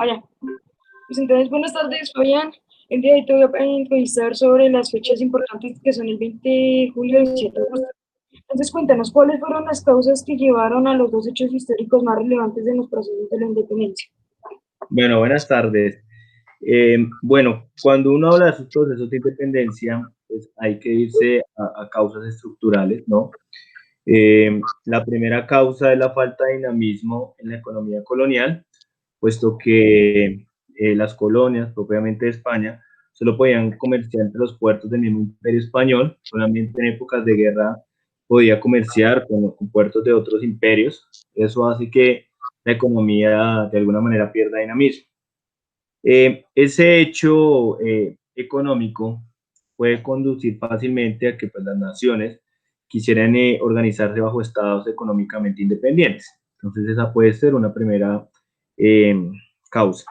Ya. Pues entonces, buenas tardes, Fabián. El día de hoy te voy a entrevistar sobre las fechas importantes que son el 20 de julio y el 7 de agosto. Entonces, cuéntanos, ¿cuáles fueron las causas que llevaron a los dos hechos históricos más relevantes de los procesos de la independencia? Bueno, buenas tardes. Bueno, cuando uno habla de esos procesos de independencia, pues hay que irse a causas estructurales, ¿no? La primera causa es la falta de dinamismo en la economía colonial, puesto que las colonias, propiamente de España, solo podían comerciar entre los puertos del mismo imperio español, solamente en épocas de guerra podía comerciar con puertos de otros imperios. Eso hace que la economía de alguna manera pierda dinamismo. Ese hecho económico puede conducir fácilmente a que pues, las naciones quisieran organizarse bajo estados económicamente independientes. Entonces esa puede ser una primera eh, causa.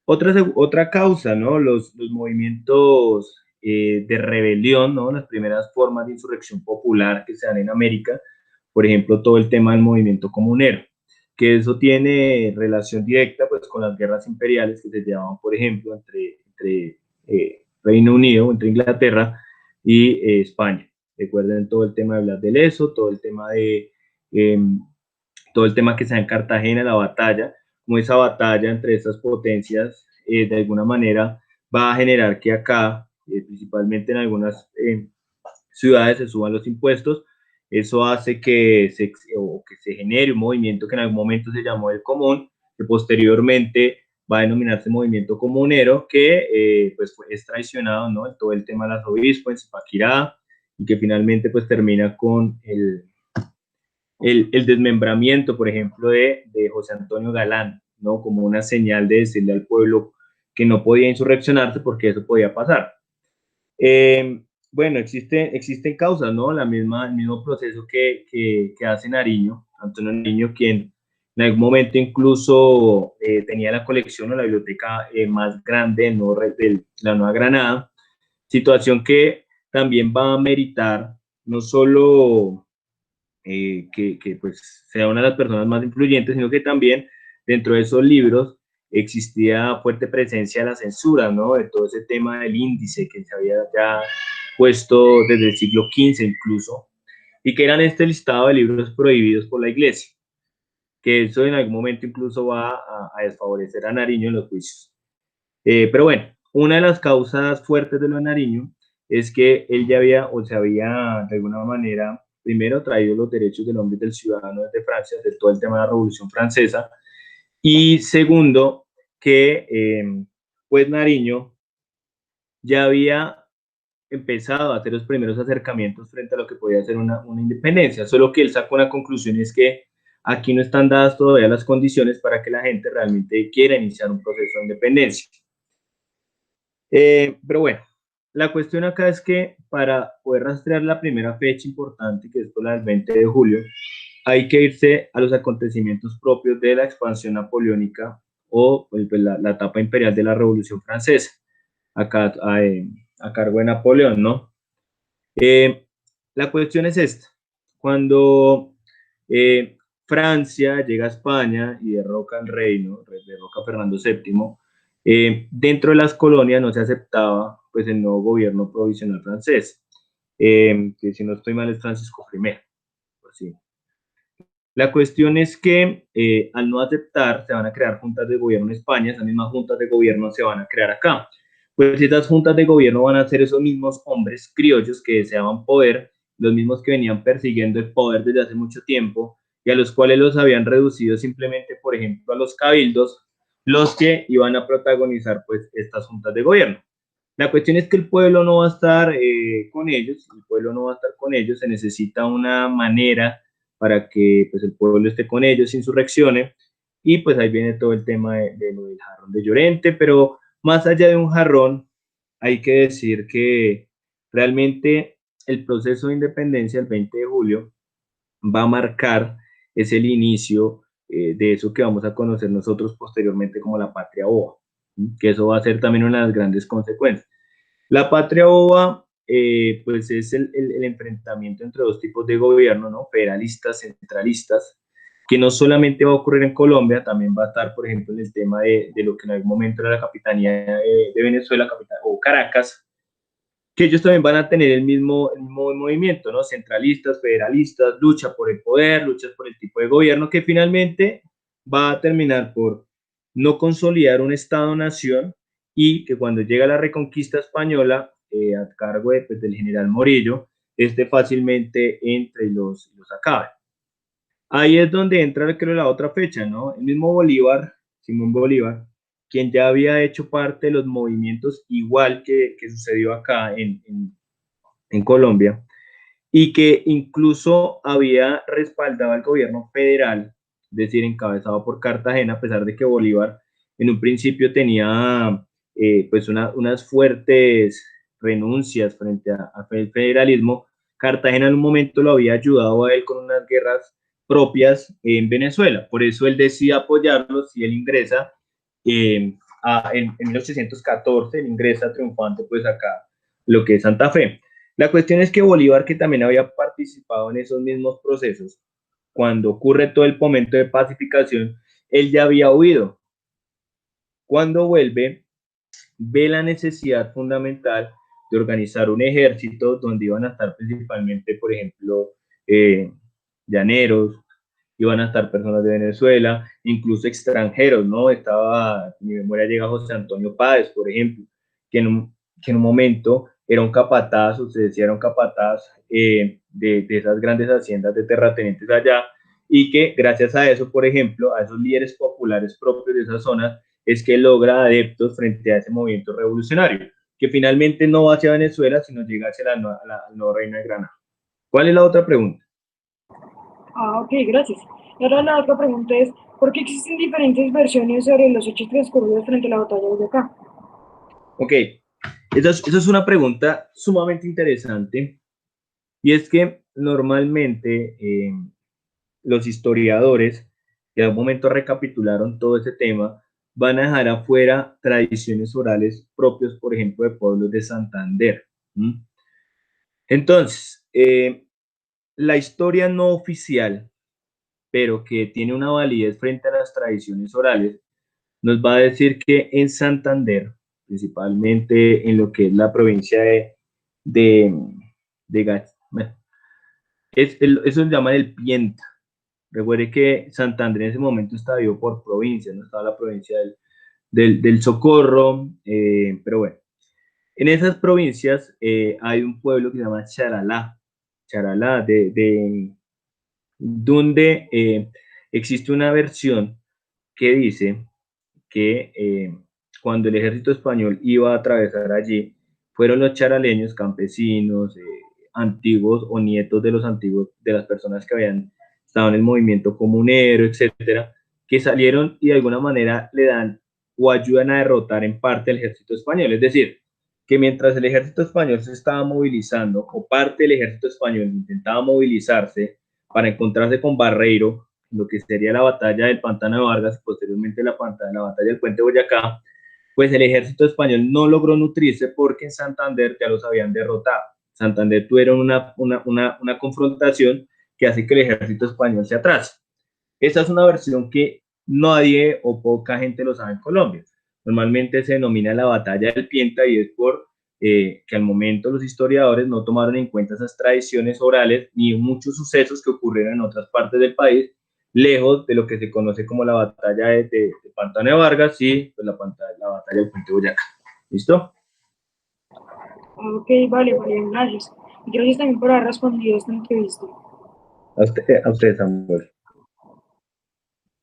Otra causa, ¿no? Los movimientos de rebelión, ¿no? Las primeras formas de insurrección popular que se dan en América, por ejemplo, todo el tema del movimiento comunero, que eso tiene relación directa pues con las guerras imperiales que se llevaban, por ejemplo, entre Reino Unido, entre Inglaterra y España. Recuerden todo el tema de Blas de Lezo, eh, todo el tema que se da en Cartagena, la batalla, como esa batalla entre estas potencias de alguna manera va a generar que acá, principalmente en algunas ciudades, se suban los impuestos. Eso hace que se genere un movimiento que en algún momento se llamó el común, que posteriormente va a denominarse movimiento comunero, que pues es traicionado, ¿no? En todo el tema de las obispos, en Zipaquirá, y que finalmente pues termina con el desmembramiento, por ejemplo, de José Antonio Galán, ¿no? Como una señal de decirle al pueblo que no podía insurreccionarse porque eso podía pasar. Bueno, existen causas, ¿no? El mismo proceso que hace Nariño, Antonio Nariño, quien en algún momento incluso tenía la colección o la biblioteca más grande ¿no? de la Nueva Granada, situación que también va a meritar no solo que pues sea una de las personas más influyentes, sino que también dentro de esos libros existía fuerte presencia de la censura, ¿no? De todo ese tema del índice que se había ya puesto desde el siglo XV incluso, y que eran este listado de libros prohibidos por la iglesia, que eso en algún momento incluso va a desfavorecer a Nariño en los juicios. Pero bueno, una de las causas fuertes de lo de Nariño es que él ya había o se había de alguna manera primero traído los derechos del hombre y del ciudadano desde Francia, de todo el tema de la Revolución Francesa, y segundo, que pues Nariño ya había empezado a hacer los primeros acercamientos frente a lo que podía ser una independencia, solo que él sacó una conclusión y es que aquí no están dadas todavía las condiciones para que la gente realmente quiera iniciar un proceso de independencia. Pero bueno, la cuestión acá es que para poder rastrear la primera fecha importante, que es la del 20 de julio, hay que irse a los acontecimientos propios de la expansión napoleónica o pues, la etapa imperial de la Revolución Francesa, acá a cargo de Napoleón, ¿no? Eh, la cuestión es esta. Cuando eh, Francia llega a España y derroca al reino, derroca a Fernando VII, dentro de las colonias no se aceptaba pues, el nuevo gobierno provisional francés, que si no estoy mal es Francisco I. Pues, sí. La cuestión es que al no aceptar se van a crear juntas de gobierno en España, esas mismas juntas de gobierno se van a crear acá. Pues estas juntas de gobierno van a ser esos mismos hombres criollos que deseaban poder, los mismos que venían persiguiendo el poder desde hace mucho tiempo y a los cuales los habían reducido simplemente, por ejemplo, a los cabildos, los que iban a protagonizar pues estas juntas de gobierno. La cuestión es que el pueblo no va a estar con ellos, el pueblo no va a estar con ellos, se necesita una manera para que pues, el pueblo esté con ellos, insurreccione, y pues ahí viene todo el tema de lo del jarrón de Llorente, pero más allá de un jarrón, hay que decir que realmente el proceso de independencia el 20 de julio va a marcar, es el inicio de eso que vamos a conocer nosotros posteriormente como la patria boba, que eso va a ser también una de las grandes consecuencias. La patria boba, pues es el enfrentamiento entre dos tipos de gobierno, ¿no? Federalistas, centralistas, que no solamente va a ocurrir en Colombia, también va a estar, por ejemplo, en el tema de lo que en algún momento era la capitanía de Venezuela, o Caracas, que ellos también van a tener el mismo movimiento, ¿no? Centralistas, federalistas, lucha por el poder, luchas por el tipo de gobierno, que finalmente va a terminar por no consolidar un Estado-nación y que cuando llega la reconquista española, a cargo pues, del general Morillo, este fácilmente entre y los acabe. Ahí es donde entra, creo, la otra fecha, ¿no? El mismo Bolívar, Simón Bolívar, quien ya había hecho parte de los movimientos igual que sucedió acá en Colombia, y que incluso había respaldado al gobierno federal, es decir, encabezado por Cartagena, a pesar de que Bolívar en un principio tenía pues unas fuertes renuncias frente al federalismo. Cartagena en un momento lo había ayudado a él con unas guerras propias en Venezuela, por eso él decide apoyarlos y él ingresa en 1814, él ingresa triunfante pues acá, lo que es Santa Fe. La cuestión es que Bolívar, que también había participado en esos mismos procesos, cuando ocurre todo el momento de pacificación, él ya había huido. Cuando vuelve, ve la necesidad fundamental de organizar un ejército donde iban a estar principalmente, por ejemplo, eh, llaneros, iban a estar personas de Venezuela, incluso extranjeros, ¿no? Estaba, mi memoria llega a José Antonio Páez, por ejemplo, que en un momento era un capataz, o se decía era un capataz de esas grandes haciendas de terratenientes allá, y que gracias a eso, por ejemplo, a esos líderes populares propios de esas zonas, es que logra adeptos frente a ese movimiento revolucionario, que finalmente no va hacia Venezuela, sino llega hacia el nuevo reino de Granada. ¿Cuál es la otra pregunta? Ah, ok, gracias. Y ahora la otra pregunta es, ¿por qué existen diferentes versiones sobre los hechos transcurridos frente a la batalla de Boyacá? Ok, esa es una pregunta sumamente interesante, y es que normalmente los historiadores que en un momento recapitularon todo ese tema van a dejar afuera tradiciones orales propios, por ejemplo, de pueblos de Santander. ¿Mm? Entonces, la historia no oficial, pero que tiene una validez frente a las tradiciones orales, nos va a decir que en Santander, principalmente en lo que es la provincia de, bueno, eso se llama el Pienta. Recuerde que Santander en ese momento estaba dividido por provincias, no estaba la provincia del Socorro, pero bueno, en esas provincias hay un pueblo que se llama Charalá, donde existe una versión que dice que cuando el ejército español iba a atravesar allí, fueron los charaleños, campesinos, antiguos o nietos de los antiguos, de las personas que habían estado en el movimiento comunero, etcétera, que salieron y de alguna manera le dan o ayudan a derrotar en parte al ejército español. Es decir, que mientras el ejército español se estaba movilizando, o parte del ejército español intentaba movilizarse para encontrarse con Barreiro, lo que sería la batalla del Pantano de Vargas y posteriormente la batalla del Puente Boyacá, pues el ejército español no logró nutrirse porque en Santander ya los habían derrotado. Santander tuvieron una confrontación que hace que el ejército español se atrase. Esta es una versión que nadie o poca gente lo sabe en Colombia. Normalmente se denomina la batalla del Pienta y es por que al momento los historiadores no tomaron en cuenta esas tradiciones orales ni muchos sucesos que ocurrieron en otras partes del país, lejos de lo que se conoce como la batalla de Pantano de Vargas y pues, la batalla del Puente Boyacá. ¿Listo? Ah, ok, vale, vale, gracias. Y gracias también por haber respondido esta entrevista. A usted, Samuel.